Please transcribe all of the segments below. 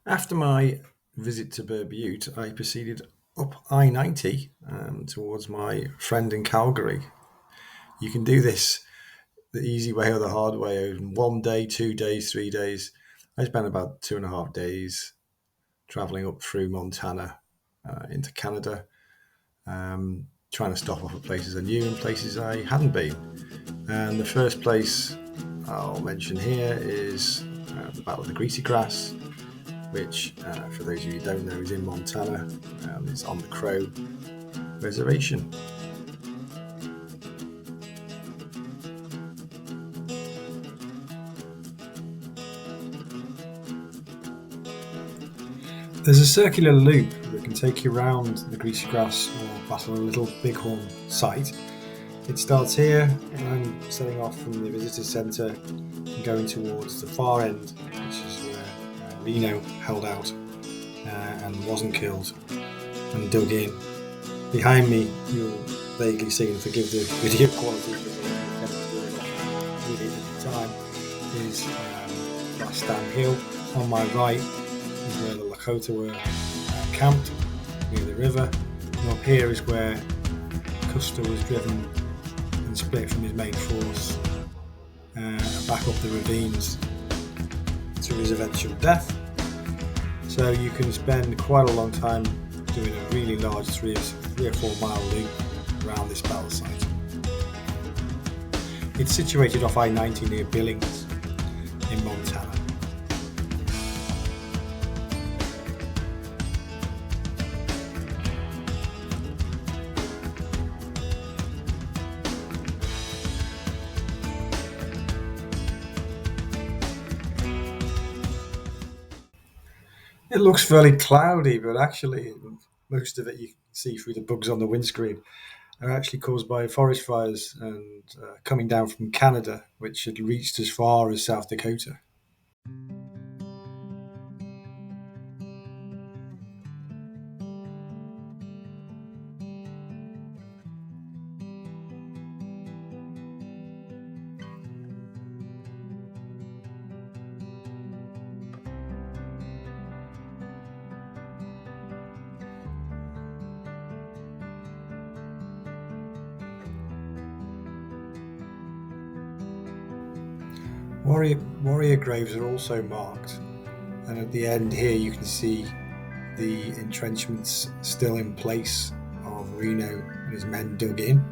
After my visit to Butte, I proceeded up I-90 towards my friend in Calgary. You can do this the easy way or the hard way in 1 day, 2 days, 3 days. I spent about 2.5 days traveling up through Montana into Canada, trying to stop off at places I knew and places I hadn't been. And the first place I'll mention here is the Battle of the Greasy Grass, which, for those of you who don't know, is in Montana. It's on the Crow Reservation. There's a circular loop that can take you around the Greasy Grass or Battle of Little Bighorn site. It starts here, and I'm setting off from the visitor centre and going towards the far end, which is where Reno held out and wasn't killed and dug in. Behind me, you'll vaguely see, and forgive the video quality because I did it at the time, is Last Stand Hill. On my right is where the Lakota were camped near the river, and up here is where Custer was driven and split from his main force back up the ravines to his eventual death. So you can spend quite a long time doing a really large 3 or 4 mile loop around this battle site. It's situated off I-90 near Billings in Montana. It looks fairly cloudy, but actually most of it you can see through the bugs on the windscreen are actually caused by forest fires and coming down from Canada, which had reached as far as South Dakota. Warrior graves are also marked, and at the end here you can see the entrenchments still in place of Reno and his men dug in.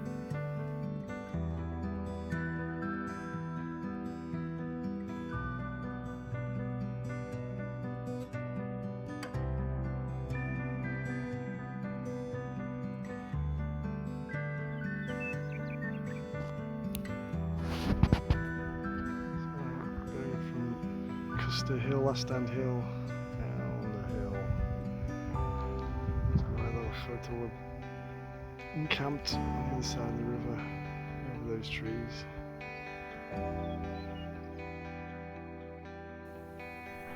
Custer Hill, Last Stand Hill, down the hill. My little photo of encamped on the other side of the river, over those trees.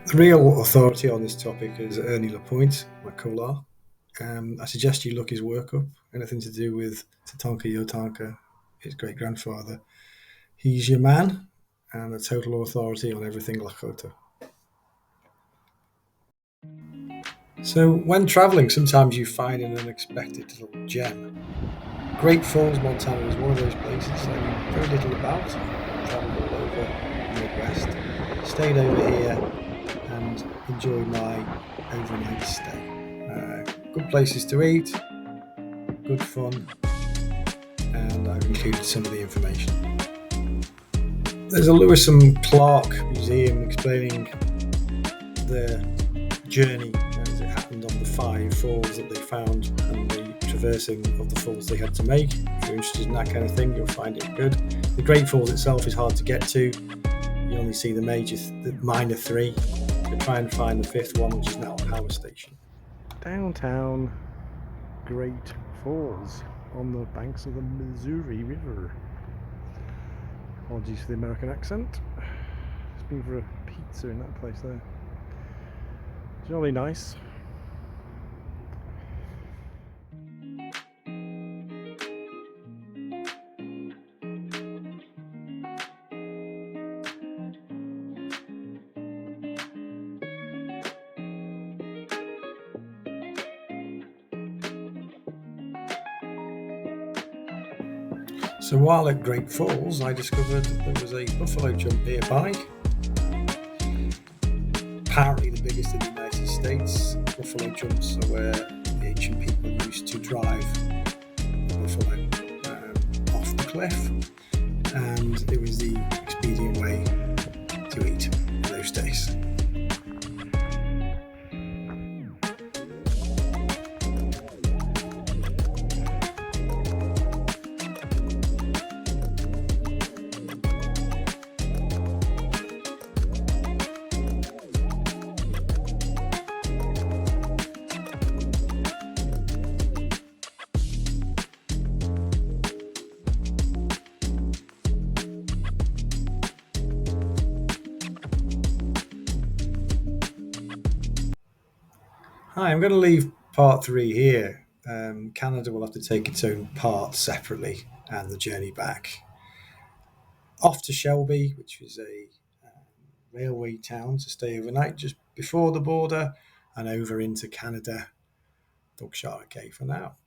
The real authority on this topic is Ernie Lapointe, my Kolar. I suggest you look his work up, anything to do with Tatanka Yotanka, his great-grandfather. He's your man and the total authority on everything Lakota. So when travelling, sometimes you find an unexpected little gem. Great Falls, Montana is one of those places I knew very little about. Travelled all over the Midwest, stayed over here and enjoyed my overnight stay. Good places to eat, good fun, and I've included some of the information. There's a Lewis and Clark museum explaining the journey as it happened on the 5 falls that they found and the traversing of the falls they had to make. If you're interested in that kind of thing, you'll find it good. The Great Falls itself is hard to get to. You only see the minor 3. So try and find the 5th one, which is now a power station. Downtown Great Falls on the banks of the Missouri River. Apologies for the American accent. It's been for a pizza in that place there. Jolly nice. So while at Great Falls, I discovered there was a buffalo jump nearby. Apparently the biggest in the United States. Buffalo jumps are where the ancient people used to drive the buffalo off the cliff, and it was the expedient way to eat in those days. Hi, I'm going to leave part 3 here. Canada will have to take its own part separately, and the journey back. Off to Shelby, which is a railway town to stay overnight just before the border, and over into Canada. Doug Sharkey for now.